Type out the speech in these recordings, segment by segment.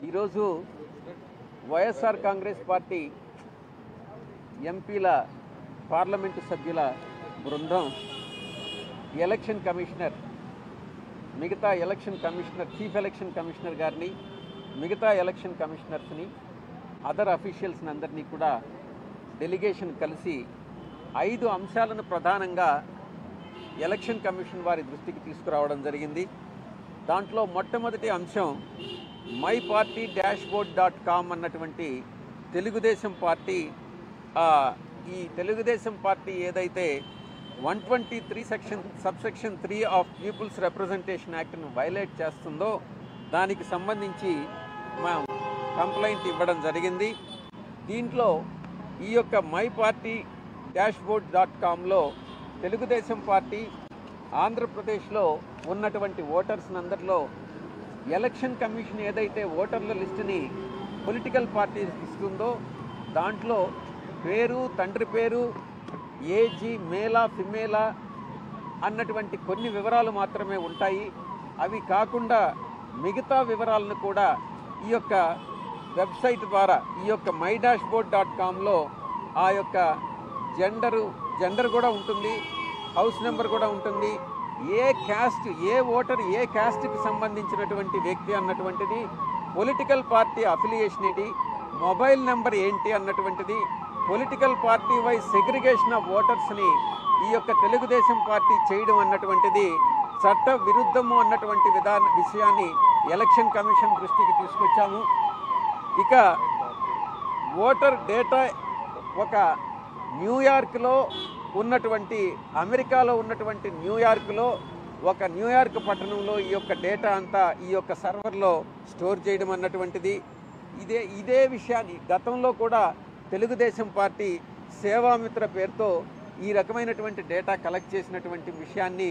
ఈరోజు వైఎస్ఆర్ కాంగ్రెస్ పార్టీ ఎంపీల పార్లమెంటు సభ్యుల బృందం ఎలక్షన్ కమిషనర్ మిగతా election commissioner chief election commissioner గారిని మిగతా ఎలక్షన్ కమిషనర్స్ని అదర్ అఫీషియల్స్ని అందరినీ కూడా డెలిగేషన్ కలిసి 5 అంశాలను ప్రధానంగా ఎలక్షన్ కమిషన్ వారి దృష్టికి తీసుకురావడం జరిగింది. దాంట్లో మొట్టమొదటి అంశం myparty-board.com అన్నటువంటి తెలుగుదేశం పార్టీ ఈ తెలుగుదేశం పార్టీ ఏదైతే 123 సబ్సెక్షన్ 3 ఆఫ్ పీపుల్స్ రిప్రజెంటేషన్ యాక్ట్ను వైలేట్ చేస్తుందో దానికి సంబంధించి మనం కంప్లైంట్ ఇవ్వడం జరిగింది. దీంట్లో ఈ యొక్క myparty-board.comలో తెలుగుదేశం పార్టీ ఆంధ్రప్రదేశ్లో ఉన్నటువంటి ఓటర్స్ అందరిలో ఎలక్షన్ కమిషన్ ఏదైతే ఓటర్ల లిస్టుని పొలిటికల్ పార్టీ ఇస్తుందో దాంట్లో పేరు, తండ్రి పేరు, ఏజీ, మేలా, ఫిమేలా అన్నటువంటి కొన్ని వివరాలు మాత్రమే ఉంటాయి. అవి కాకుండా మిగతా వివరాలను కూడా ఈ యొక్క వెబ్సైట్ ద్వారా ఈ యొక్క my-board.comలో ఆ యొక్క జెండర్ కూడా ఉంటుంది, హౌస్ నెంబర్ కూడా ఉంటుంది, ఏ క్యాస్ట్, ఏ ఓటర్ ఏ క్యాస్ట్కి సంబంధించినటువంటి వ్యక్తి అన్నటువంటిది, పొలిటికల్ పార్టీ అఫిలియేషన్ ఏంటి, మొబైల్ నెంబర్ ఏంటి అన్నటువంటిది, political party wise segregation of ఓటర్స్ని ఈ యొక్క తెలుగుదేశం పార్టీ చేయడం అన్నటువంటిది చట్ట విరుద్ధము అన్నటువంటి విషయాన్ని ఎలక్షన్ కమిషన్ దృష్టికి తీసుకొచ్చాము. ఇక ఓటర్ డేటా ఒక న్యూయార్క్లో ఉన్నటువంటి అమెరికాలో ఉన్నటువంటి న్యూయార్క్లో ఒక న్యూయార్క్ పట్టణంలో ఈ యొక్క డేటా అంతా ఈ యొక్క సర్వర్లో స్టోర్ చేయడం అన్నటువంటిది ఇదే విషయాన్ని గతంలో కూడా తెలుగుదేశం పార్టీ సేవామిత్ర పేరుతో ఈ రకమైనటువంటి డేటా కలెక్ట్ చేసినటువంటి విషయాన్ని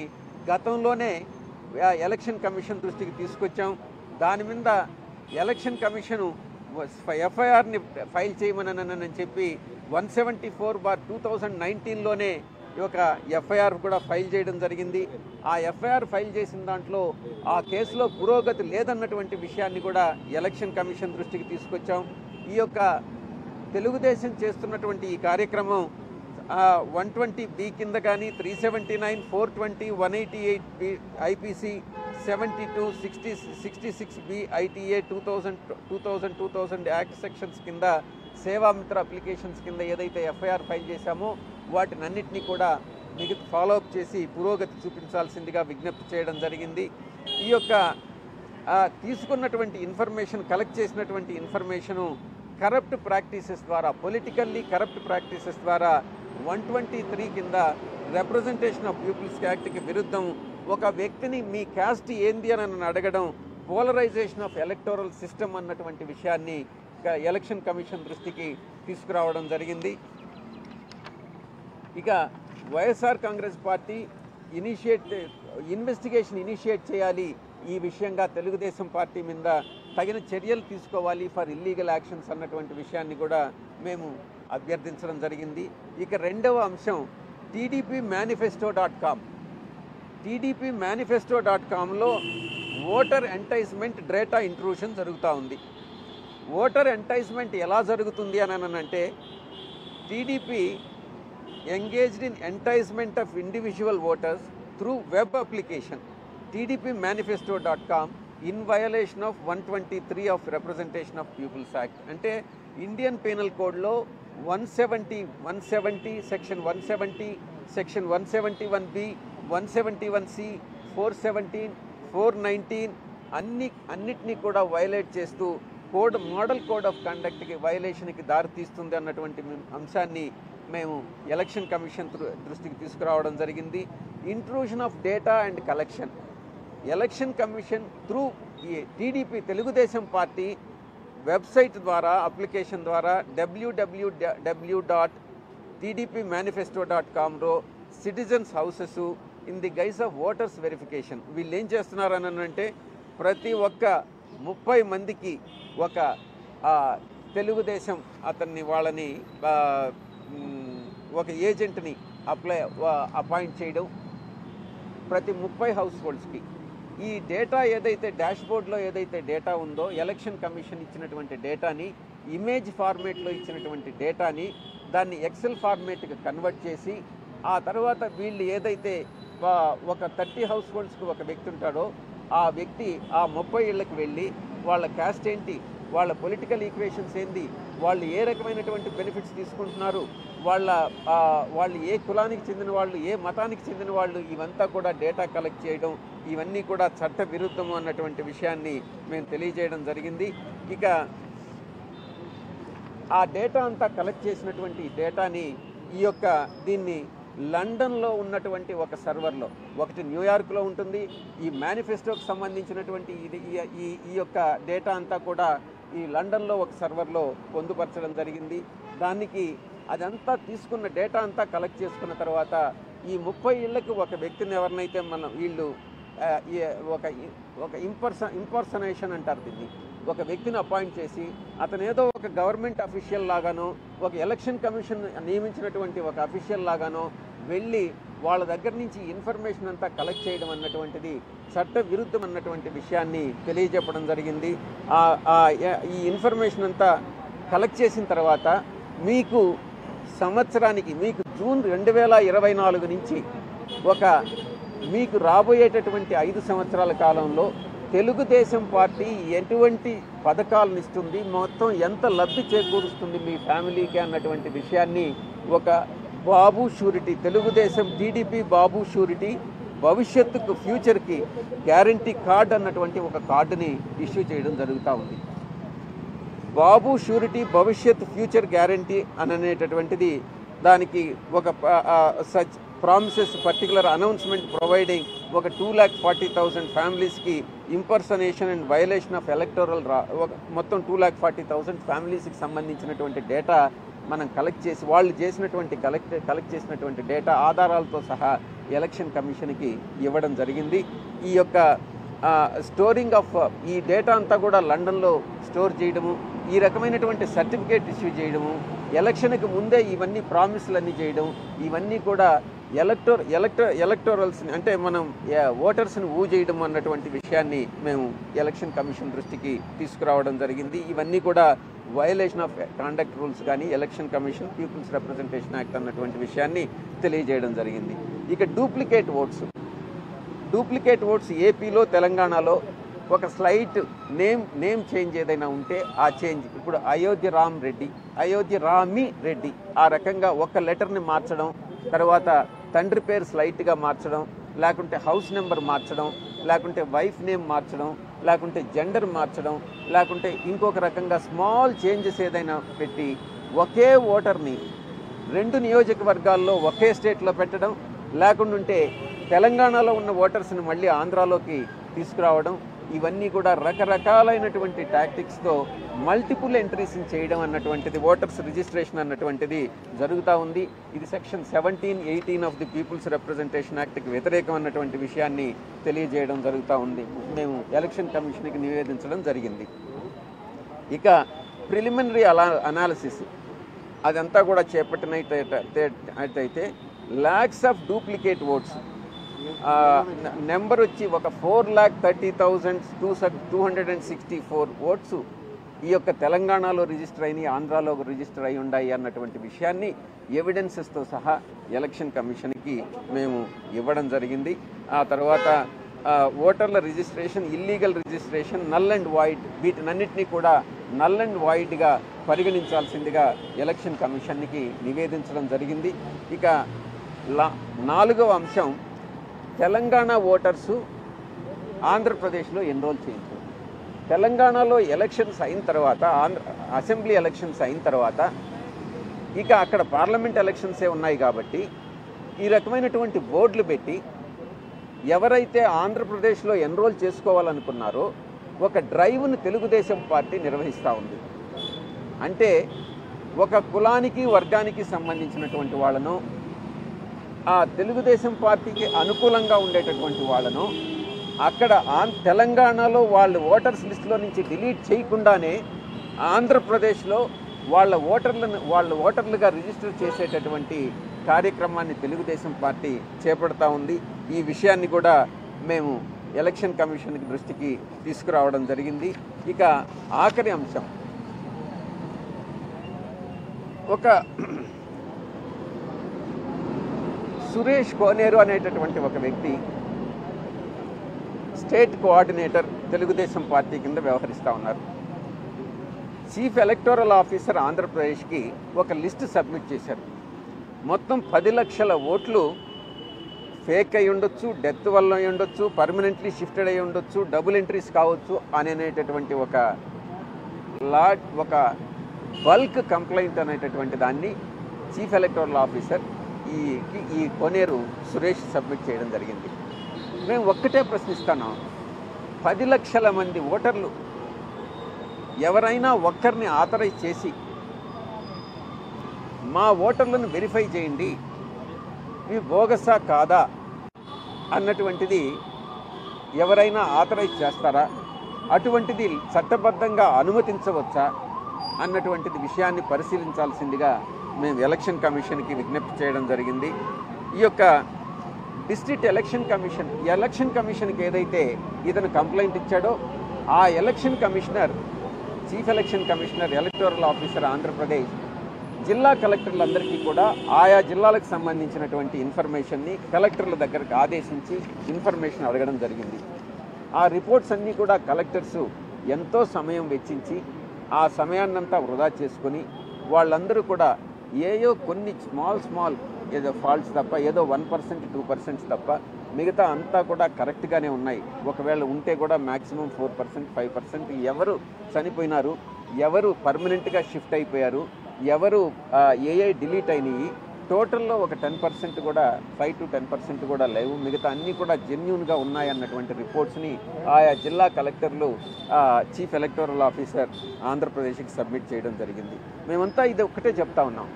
గతంలోనే ఎలక్షన్ కమిషన్ దృష్టికి తీసుకొచ్చాం. దాని మీద ఎలక్షన్ కమిషను ఎఫ్ఐఆర్ని ఫైల్ చేయమని చెప్పి 174/2019లోనే ఒక ఎఫ్ఐఆర్ కూడా ఫైల్ చేయడం జరిగింది. ఆ ఎఫ్ఐఆర్ ఫైల్ చేసిన దాంట్లో ఆ కేసులో పురోగతి లేదన్నటువంటి విషయాన్ని కూడా ఎలక్షన్ కమిషన్ దృష్టికి తీసుకొచ్చాం. ఈ యొక్క తెలుగుదేశం చేస్తున్నటువంటి ఈ కార్యక్రమం 120B కింద కానీ 379, 420, 188B IPC, 72, 66B ITA 2000 act sections కింద సేవామిత్ర అప్లికేషన్స్ కింద ఏదైతే ఎఫ్ఐఆర్ ఫైల్ చేశామో వాటినన్నింటినీ కూడా మిగతా ఫాలోఅప్ చేసి పురోగతి చూపించాల్సిందిగా విజ్ఞప్తి చేయడం జరిగింది. ఈ యొక్క తీసుకున్నటువంటి ఇన్ఫర్మేషన్, కలెక్ట్ చేసినటువంటి ఇన్ఫర్మేషను కరప్ట్ ప్రాక్టీసెస్ ద్వారా, పొలిటికల్లీ కరప్ట్ ప్రాక్టీసెస్ ద్వారా 123 కింద రిప్రజెంటేషన్ ఆఫ్ పీపుల్స్ యాక్ట్కి విరుద్ధం ఒక వ్యక్తిని మీ క్యాస్ట్ ఏంది అని నన్ను అడగడం, పోలరైజేషన్ ఆఫ్ ఎలక్టోరల్ సిస్టమ్ అన్నటువంటి విషయాన్ని ఎలక్షన్ కమిషన్ దృష్టికి తీసుకురావడం జరిగింది. ఇక YSR Congress party investigation initiate చేయాలి, ఈ విషయంగా తెలుగుదేశం పార్టీ మీద తగిన చర్యలు తీసుకోవాలి ఫర్ ఇల్లీగల్ యాక్షన్స్ అన్నటువంటి విషయాన్ని కూడా మేము అభ్యర్థించడం జరిగింది. ఇక రెండవ అంశం TDPmanifesto.com. TDPmanifesto.comలో ఓటర్ ఎంటైస్మెంట్ డేటా ఇంట్రూషన్ జరుగుతూ ఉంది. ఓటర్ ఎంటైస్మెంట్ ఎలా జరుగుతుంది అని అంటే TDP engaged in enticement of individual voters through web application TDPmanifesto.com in violation of 123 of Representation of Peoples Act. అంటే ఇండియన్ పీనల్ కోడ్లో 170 సెక్షన్ 170, సెక్షన్ 171B, 171C, 417, 419 అన్నిటినీ కూడా వైలేట్ చేస్తూ మోడల్ కోడ్ ఆఫ్ కండక్ట్కి వైలేషన్కి దారితీస్తుంది అన్నటువంటి అంశాన్ని మేము ఎలక్షన్ కమిషన్ దృష్టికి తీసుకురావడం జరిగింది. Intrusion of data and collection, election commission through TDP Telugu Desam party website ద్వారా, అప్లికేషన్ ద్వారా www.tdpmanifesto.comలో citizens houses in the guise of voters verification వీళ్ళు ఏం చేస్తున్నారని అంటే ప్రతి ఒక్క 30 మందికి ఒక తెలుగుదేశం వాళ్ళని ఒక ఏజెంట్ని అపాయింట్ చేయడం ప్రతి 30 హౌస్ హోల్డ్స్కి. ఈ డేటా ఏదైతే డాష్బోర్డ్లో ఏదైతే డేటా ఉందో ఎలక్షన్ కమిషన్ ఇచ్చినటువంటి డేటాని ఇమేజ్ ఫార్మేట్లో ఇచ్చినటువంటి డేటాని దాన్ని ఎక్సెల్ ఫార్మేట్కి కన్వర్ట్ చేసి ఆ తర్వాత వీళ్ళు ఏదైతే ఒక 30 హౌస్ హోల్డ్స్కి ఒక వ్యక్తి ఉంటాడో ఆ వ్యక్తి ఆ 30 ఇళ్ళకి వెళ్ళి వాళ్ళ క్యాస్ట్ ఏంటి, వాళ్ళ పొలిటికల్ ఈక్వేషన్స్ ఏంది, వాళ్ళు ఏ రకమైనటువంటి బెనిఫిట్స్ తీసుకుంటున్నారు, వాళ్ళు ఏ కులానికి చెందిన వాళ్ళు, ఏ మతానికి చెందిన వాళ్ళు, ఇవంతా కూడా డేటా కలెక్ట్ చేయడం, ఇవన్నీ కూడా చట్ట విరుద్ధము అన్నటువంటి విషయాన్ని మేము తెలియజేయడం జరిగింది. ఇక ఆ డేటా అంతా కలెక్ట్ చేసినటువంటి డేటాని దీన్ని లండన్లో ఉన్నటువంటి ఒక సర్వర్లో, ఒకటి న్యూయార్క్లో ఉంటుంది. ఈ మేనిఫెస్టోకి సంబంధించినటువంటి ఈ యొక్క డేటా అంతా కూడా ఈ లండన్లో ఒక సర్వర్లో పొందుపరచడం జరిగింది. దానికి అదంతా తీసుకున్న డేటా అంతా కలెక్ట్ చేసుకున్న తర్వాత ఈ 30 ఇళ్లకు ఒక వ్యక్తిని ఎవరినైతే వీళ్ళు ఒక ఇంపర్సనేషన్ అంటారు దీన్ని, ఒక వ్యక్తిని అపాయింట్ చేసి అతను ఏదో ఒక గవర్నమెంట్ అఫీషియల్ లాగానో, ఒక ఎలక్షన్ కమిషన్ నియమించినటువంటి ఒక అఫీషియల్ లాగానో వెళ్ళి వాళ్ళ దగ్గర నుంచి ఇన్ఫర్మేషన్ అంతా కలెక్ట్ చేయడం అన్నటువంటిది చట్ట విరుద్ధం అన్నటువంటి విషయాన్ని తెలియజెప్పడం జరిగింది. ఈ ఇన్ఫర్మేషన్ అంతా కలెక్ట్ చేసిన తర్వాత మీకు సంవత్సరానికి మీకు జూన్ 2024 నుంచి మీకు రాబోయేటటువంటి 5 సంవత్సరాల కాలంలో తెలుగుదేశం పార్టీ ఎటువంటి పథకాలను ఇస్తుంది, మొత్తం ఎంత లబ్ధి చేకూరుస్తుంది మీ ఫ్యామిలీకి అన్నటువంటి విషయాన్ని ఒక బాబు షూరిటీ, తెలుగుదేశం టీడీపీ బాబు షూరిటీ భవిష్యత్తుకు ఫ్యూచర్కి గ్యారంటీ కార్డ్ అన్నటువంటి ఒక కార్డుని ఇష్యూ చేయడం జరుగుతూ ఉంది. Babu surety Bhavishyat future guarantee అనేటటువంటిది దానికి ఒక such promises particular announcement providing ఒక 2,40,000 ఫ్యామిలీస్కి impersonation and violation of electoral మొత్తం 2,40,000 ఫ్యామిలీస్కి సంబంధించినటువంటి డేటా మనం కలెక్ట్ చేసి వాళ్ళు చేసినటువంటి కలెక్ట్ చేసినటువంటి డేటా ఆధారాలతో సహా ఎలక్షన్ కమిషన్కి ఇవ్వడం జరిగింది. ఈ యొక్క స్టోరింగ్ ఆఫ్ ఈ డేటా అంతా కూడా లండన్లో స్టోర్ చేయడము, ఈ రకమైనటువంటి సర్టిఫికేట్ ఇష్యూ చేయడము, ఎలక్షన్కి ముందే ఇవన్నీ ప్రామిస్లన్నీ చేయడం, ఇవన్నీ కూడా ఎలక్టోరల్స్ని అంటే మనం ఓటర్స్ని చేయడం అన్నటువంటి విషయాన్ని మేము ఎలక్షన్ కమిషన్ దృష్టికి తీసుకురావడం జరిగింది. ఇవన్నీ కూడా వయలేషన్ ఆఫ్ కాండక్ట్ రూల్స్ కానీ election commission peoples representation act అన్నటువంటి విషయాన్ని తెలియజేయడం జరిగింది. ఇక డూప్లికేట్ ఓట్స్ ఏపీలో తెలంగాణలో ఒక స్లైట్ నేమ్ చేంజ్ ఏదైనా ఉంటే ఆ చేంజ్ ఇప్పుడు అయోధ్య రామి రెడ్డి ఆ రకంగా ఒక లెటర్ని మార్చడం, తర్వాత తండ్రి పేరు స్లైట్గా మార్చడం, లేకుంటే హౌస్ నెంబర్ మార్చడం, లేకుంటే వైఫ్ నేమ్ మార్చడం, లేకుంటే జెండర్ మార్చడం, లేకుంటే ఇంకొక రకంగా స్మాల్ చేంజెస్ ఏదైనా పెట్టి ఒకే ఓటర్ని 2 నియోజకవర్గాల్లో ఒకే స్టేట్లో పెట్టడం, లేకుంటే తెలంగాణలో ఉన్న ఓటర్స్ని మళ్ళీ ఆంధ్రాలోకి తీసుకురావడం, ఇవన్నీ కూడా రకరకాలైనటువంటి టాక్టిక్స్తో మల్టిపుల్ ఎంట్రీస్ని చేయడం అన్నటువంటిది ఓటర్స్ రిజిస్ట్రేషన్ అన్నటువంటిది జరుగుతూ ఉంది. ఇది section 17-18 of the people's representation యాక్ట్కి వ్యతిరేకం అన్నటువంటి విషయాన్ని తెలియజేయడం జరుగుతూ ఉంది. మేము ఎలక్షన్ కమిషన్కి నివేదించడం జరిగింది. ఇక ప్రిలిమినరీ అనాలిసిస్ అదంతా కూడా చేపట్టినట్టయితే lakhs of duplicate votes number వచ్చి ఒక 4,30,264 ఓట్స్ ఈ యొక్క తెలంగాణలో రిజిస్టర్ అయినాయి, ఆంధ్రాలో రిజిస్టర్ అయి ఉన్నాయి అన్నటువంటి విషయాన్ని ఎవిడెన్సెస్తో సహా ఎలక్షన్ కమిషన్కి మేము ఇవ్వడం జరిగింది. ఆ తర్వాత ఓటర్ల registration, illegal registration, null and void, వీటినన్నింటినీ కూడా నల్ అండ్ వాయిడ్గా పరిగణించాల్సిందిగా ఎలక్షన్ కమిషన్కి నివేదించడం జరిగింది. ఇక 4వ అంశం, తెలంగాణ ఓటర్సు ఆంధ్రప్రదేశ్లో ఎన్రోల్ చేయించారు. తెలంగాణలో ఎలక్షన్స్ అయిన తర్వాత, అసెంబ్లీ ఎలక్షన్స్ అయిన తర్వాత ఇక అక్కడ పార్లమెంట్ ఎలక్షన్సే ఉన్నాయి కాబట్టి ఈ రకమైనటువంటి బోర్డులు పెట్టి ఎవరైతే ఆంధ్రప్రదేశ్లో ఎన్రోల్ చేసుకోవాలనుకున్నారో ఒక డ్రైవ్ను తెలుగుదేశం పార్టీ నిర్వహిస్తూ ఉంది. అంటే ఒక కులానికి వర్గానికి సంబంధించినటువంటి వాళ్ళను, ఆ తెలుగుదేశం పార్టీకి అనుకూలంగా ఉండేటటువంటి వాళ్ళను అక్కడ తెలంగాణలో వాళ్ళు ఓటర్స్ లిస్టులో నుంచి డిలీట్ చేయకుండానే ఆంధ్రప్రదేశ్లో వాళ్ళ ఓటర్లుగా రిజిస్టర్ చేసేటటువంటి కార్యక్రమాన్ని తెలుగుదేశం పార్టీ చేపడతా ఉంది. ఈ విషయాన్ని కూడా మేము ఎలక్షన్ కమిషన్ దృష్టికి తీసుకురావడం జరిగింది. ఇక ఆఖరి అంశం, ఒక సురేష్ కోనేరు అనేటటువంటి ఒక వ్యక్తి స్టేట్ కోఆర్డినేటర్ తెలుగుదేశం పార్టీ కింద వ్యవహరిస్తూ ఉన్నారు. చీఫ్ ఎలక్టోరల్ ఆఫీసర్ ఆంధ్రప్రదేశ్కి ఒక లిస్ట్ సబ్మిట్ చేశారు. మొత్తం 10 లక్షల ఓట్లు ఫేక్ అయి ఉండొచ్చు, డెత్ వల్ల అయి ఉండొచ్చు, పర్మనెంట్లీ షిఫ్టెడ్ అయి ఉండొచ్చు, డబుల్ ఎంట్రీస్ కావచ్చు అనేటటువంటి ఒక బల్క్ కంప్లైంట్ అనేటటువంటి దాన్ని చీఫ్ ఎలక్టోరల్ ఆఫీసర్ ఈ కోనేరు సురేష్ సబ్మిట్ చేయడం జరిగింది. మేము ఒక్కటే ప్రశ్నిస్తున్నాం, 10 లక్షల మంది ఓటర్లు ఎవరైనా ఒక్కరిని ఆథరైజ్ చేసి మా ఓటర్లను వెరిఫై చేయండి, ఇవి బోగసా కాదా అన్నటువంటిది ఎవరైనా ఆథరైజ్ చేస్తారా, అటువంటిది చట్టబద్ధంగా అనుమతించవచ్చా అన్నటువంటిది విషయాన్ని పరిశీలించాల్సిందిగా మేము ఎలక్షన్ కమిషన్కి విజ్ఞప్తి చేయడం జరిగింది. ఈ యొక్క డిస్ట్రిక్ట్ ఎలక్షన్ కమిషన్కి ఏదైతే ఇతను కంప్లైంట్ ఇచ్చాడో ఆ election commissioner, chief election commissioner, electoral officer Andhra Pradesh జిల్లా కలెక్టర్లందరికీ కూడా ఆయా జిల్లాలకు సంబంధించినటువంటి ఇన్ఫర్మేషన్ని కలెక్టర్ల దగ్గరకు ఆదేశించి ఇన్ఫర్మేషన్ అడగడం జరిగింది. ఆ రిపోర్ట్స్ అన్నీ కూడా కలెక్టర్సు ఎంతో సమయం వెచ్చించి ఆ సమయాన్నంతా వృధా చేసుకొని వాళ్ళందరూ కూడా ఏయో కొన్ని స్మాల్ ఏదో ఫాల్ట్స్ తప్ప, ఏదో 1%, 2% తప్ప మిగతా అంతా కూడా కరెక్ట్గానే ఉన్నాయి. ఒకవేళ ఉంటే కూడా మ్యాక్సిమం 4%, 5% ఎవరు చనిపోయినారు, ఎవరు పర్మనెంట్గా షిఫ్ట్ అయిపోయారు, ఎవరు ఏఐ డిలీట్ అయినాయి, టోటల్లో ఒక 10% కూడా 5 to 10% కూడా లేవు. మిగతా అన్నీ కూడా జెన్యూన్గా ఉన్నాయన్నటువంటి రిపోర్ట్స్ని ఆయా జిల్లా కలెక్టర్లు చీఫ్ ఎలక్టోరల్ ఆఫీసర్ ఆంధ్రప్రదేశ్కి సబ్మిట్ చేయడం జరిగింది. మేమంతా ఇది ఒక్కటే చెప్తా ఉన్నాం,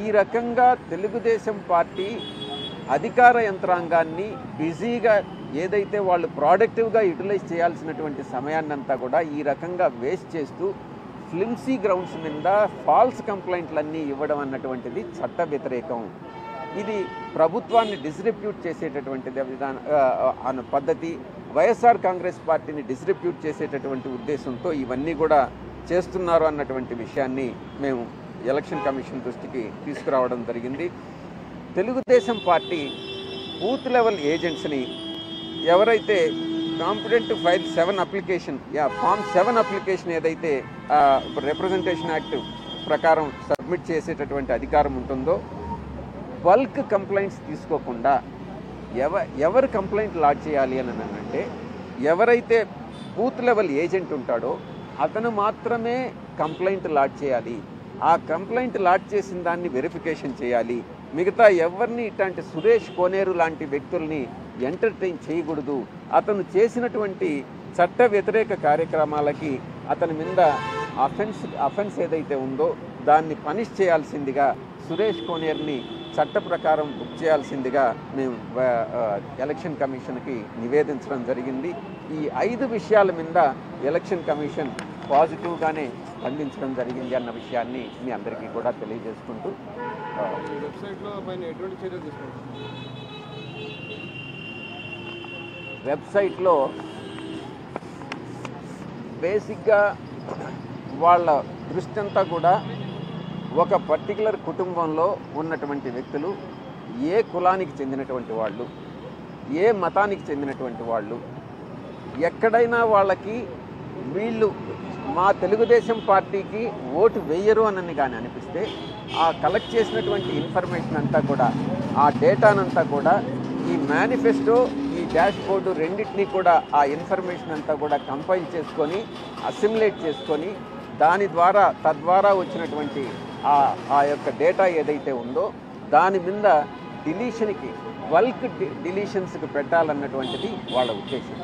ఈ రకంగా తెలుగుదేశం పార్టీ అధికార యంత్రాంగాన్ని బిజీగా ఏదైతే వాళ్ళు ప్రొడక్టివ్గా యూటిలైజ్ చేయాల్సినటువంటి సమయాన్నంతా కూడా ఈ రకంగా వేస్ట్ చేస్తూ ఫ్లిమ్సీ గ్రౌండ్స్ మీద ఫాల్స్ కంప్లైంట్లన్నీ ఇవ్వడం అన్నటువంటిది చట్ట వ్యతిరేకం. ఇది ప్రభుత్వాన్ని డిస్రెప్యూట్ చేసేటటువంటిది పద్ధతి. వైఎస్ఆర్ కాంగ్రెస్ పార్టీని డిస్రెప్యూట్ చేసేటటువంటి ఉద్దేశంతో ఇవన్నీ కూడా చేస్తున్నారు అన్నటువంటి విషయాన్ని మేము ఎలక్షన్ కమిషన్ దృష్టికి తీసుకురావడం జరిగింది. తెలుగుదేశం పార్టీ బూత్ లెవెల్ ఏజెంట్స్ని ఎవరైతే competent file 7 application form 7 application ఏదైతే రిప్రజెంటేషన్ యాక్ట్ ప్రకారం సబ్మిట్ చేసేటటువంటి అధికారం ఉంటుందో బల్క్ కంప్లైంట్స్ తీసుకోకుండా ఎవరు కంప్లైంట్ లాడ్జ్ చేయాలి అని అంటే ఎవరైతే బూత్ లెవెల్ ఏజెంట్ ఉంటాడో అతను మాత్రమే కంప్లైంట్ లాడ్జ్ చేయాలి. ఆ కంప్లైంట్ లాడ్జ్ చేసిన దాన్ని వెరిఫికేషన్ చేయాలి. మిగతా ఎవరిని ఇట్లాంటి సురేష్ కోనేరు లాంటి వ్యక్తుల్ని ఎంటర్టైన్ చేయకూడదు. అతను చేసినటువంటి చట్ట వ్యతిరేక కార్యక్రమాలకి అతని మీద అఫెన్స్ ఏదైతే ఉందో దాన్ని పనిష్ చేయాల్సిందిగా, సురేష్ కోనేరుని చట్ట ప్రకారం బుక్ చేయాల్సిందిగా మేము ఎలక్షన్ కమిషన్కి నివేదించడం జరిగింది. ఈ 5 విషయాల మీద ఎలక్షన్ కమిషన్ పాజిటివ్గానే స్పందించడం జరిగింది అన్న విషయాన్ని మీ అందరికీ కూడా తెలియజేసుకుంటూ, వెబ్సైట్లో బేసిక్గా వాళ్ళ దృష్టి అంతా కూడా ఒక పర్టికులర్ కుటుంబంలో ఉన్నటువంటి వ్యక్తులు, ఏ కులానికి చెందినటువంటి వాళ్ళు, ఏ మతానికి చెందినటువంటి వాళ్ళు, ఎక్కడైనా వాళ్ళకి వీళ్ళు మా తెలుగుదేశం పార్టీకి ఓటు వేయరు అని కానీ అనిపిస్తే ఆ కలెక్ట్ చేసినటువంటి ఇన్ఫర్మేషన్ అంతా కూడా, ఆ డేటానంతా కూడా ఈ మేనిఫెస్టో, ఈ డాష్ బోర్డు రెండింటినీ కూడా ఆ ఇన్ఫర్మేషన్ అంతా కూడా కంపైల్ చేసుకొని అసిమ్యులేట్ చేసుకొని తద్వారా వచ్చినటువంటి ఆ యొక్క డేటా ఏదైతే ఉందో దాని మీద డిలీషన్కి, బల్క్ డిలీషన్స్కి పెట్టాలన్నటువంటిది వాళ్ళ ఉద్దేశం.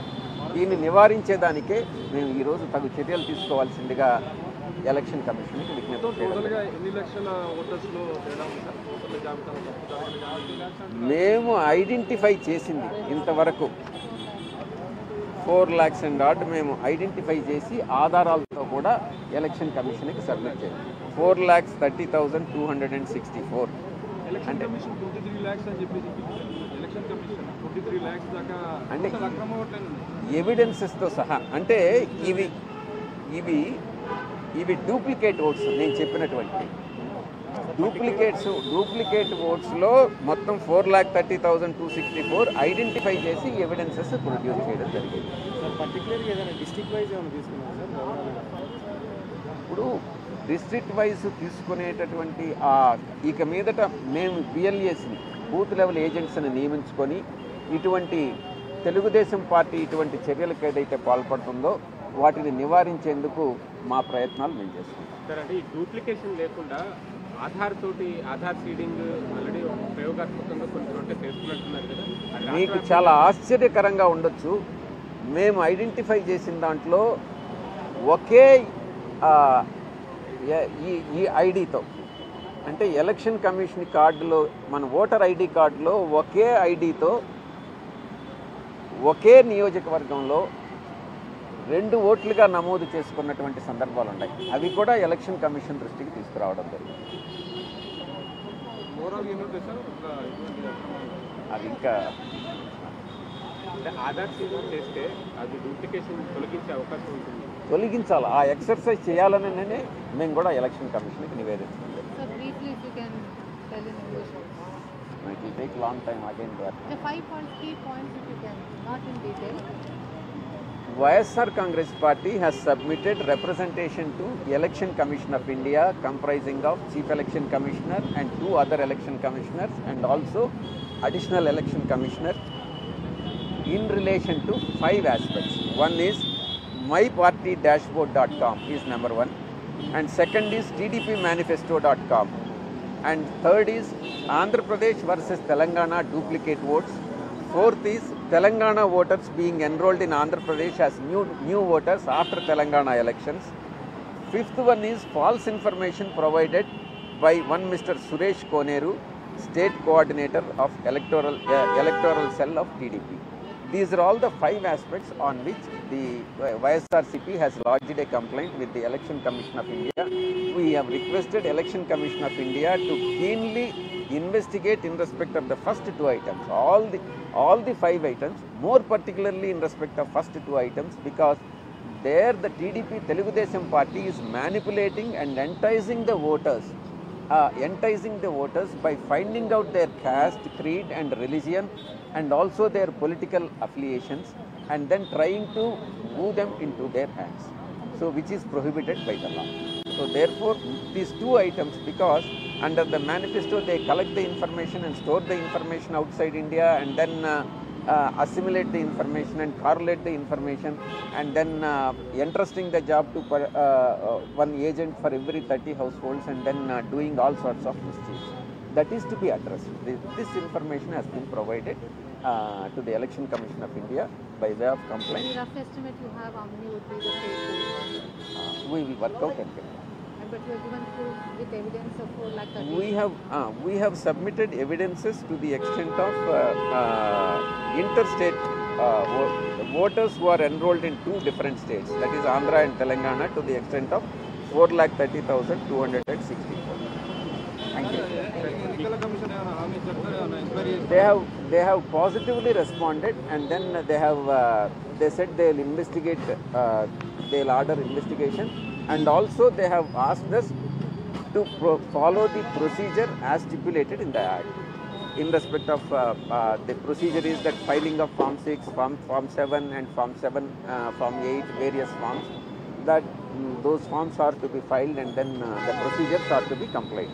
దీన్ని నివారించేదానికే మేము ఈరోజు తగు చర్యలు తీసుకోవాల్సిందిగా ఎలక్షన్ కమిషన్కి విజ్ఞప్తి మేము ఐడెంటిఫై చేసింది ఇంతవరకు 4 lakhs and odd మేము ఐడెంటిఫై చేసి ఆధారాలతో కూడా ఎలక్షన్ కమిషన్కి సబ్మిట్ చేయాలి. 4,30,264 అంటే ఎలక్షన్ కమిషన్ 23 lakhs దాకా అంటే అక్రమ ఓట్లని ఎవిడెన్సెస్తో సహా అంటే ఇవి ఇవి ఇవి డూప్లికేట్ ఓట్స్ నేను చెప్పినటువంటి డూప్లికేట్ ఓట్స్లో మొత్తం 4,30,264 ఐడెంటిఫై చేసి ఎవిడెన్సెస్ ప్రొడ్యూస్ చేయడం జరిగింది. సార్ పర్టికులర్గా ఏదైనా డిస్ట్రిక్ట్ వైజ్ ఏమైనా తీసుకున్నారు సార్? ఇప్పుడు డిస్ట్రిక్ట్ వైజ్ తీసుకునేటటువంటి ఇక మీదట మేము బిఎల్ఏస్ని బూత్ లెవెల్ ఏజెంట్స్ని నియమించుకొని ఇటువంటి తెలుగుదేశం పార్టీ ఇటువంటి చర్యలకు ఏదైతే పాల్పడుతుందో వాటిని నివారించేందుకు మా ప్రయత్నాలు మేము చేసుకుంటాం. సార్ అంటే ఈ డూప్లికేషన్ లేకుండా ఆధార్ సీడింగ్ ఆల్రెడీ ప్రయోగాత్మకంగా కొన్ని చోట్ల చేసుకున్నట్టున్నారు కదా, మీకు చాలా ఆశ్చర్యకరంగా ఉండొచ్చు. మేము ఐడెంటిఫై చేసిన దాంట్లో ఒకే ఈ ఐడితో అంటే ఎలక్షన్ కమిషన్ కార్డులో మన ఓటర్ ఐడి కార్డులో ఒకే ఐడితో ఒకే నియోజకవర్గంలో 2 ఓట్లుగా నమోదు చేసుకున్నటువంటి సందర్భాలు ఉన్నాయి. అవి కూడా ఎలక్షన్ కమిషన్ దృష్టికి తీసుకురావడం జరిగింది. అది ఇంకా ఆధార్ సీడింగ్ చేస్తే అది డూప్లికేషన్ తొలగించే అవకాశం ఉంటుంది. తొలగించాలి. ఆ ఎక్సర్సైజ్ చేయాలనే మేము కూడా ఎలక్షన్ కమిషన్కి నివేదించాం. It will take long time again. The 5 key points if you can, not in detail. YSR Congress Party has submitted representation to Election Commission of India comprising of Chief Election Commissioner and 2 other election commissioners and also additional election commissioner in relation to 5 aspects. One is mypartydashboard.com is number 1 and second is tdpmanifesto.com and third is Andhra Pradesh versus Telangana duplicate votes. Fourth is Telangana voters being enrolled in Andhra Pradesh as new voters after Telangana elections. Fifth one is false information provided by one Mr. Suresh Koneru, State Coordinator of Electoral Cell of TDP. These are all the 5 aspects on which the YSRCP has lodged a complaint with the Election Commission of India. We have requested Election Commission of India to keenly investigate in respect of the first 2 items, all the 5 items, more particularly in respect of first 2 items, because there the TDP Telugudesam party is manipulating and enticing the voters by finding out their caste, creed and religion and also their political affiliations and then trying to woo them into their hands, so which is prohibited by the law. So therefore these 2 items, because under the manifesto they collect the information and store the information outside India and then assimilate the information and correlate the information and then entrusting the job to one agent for every 30 households and then doing all sorts of mischiefs. That is to be addressed. This information has been provided to the Election Commission of India by way of complaint. Any rough estimate you have how many would be the state? We will work out and get it. But you have given proof with evidence of 4,30,000. We have submitted evidences to the extent of interstate voters who are enrolled in 2 different states, that is Andhra and Telangana, to the extent of 4,30,264. Thank you. They have positively responded and then they said they'll investigate, they'll order investigation, and also they have asked us to follow the procedure as stipulated in the Act. In respect of the procedure is that filing of Form 6, Form 7 and Form 8, various forms, that those forms are to be filed and then the procedures are to be complied.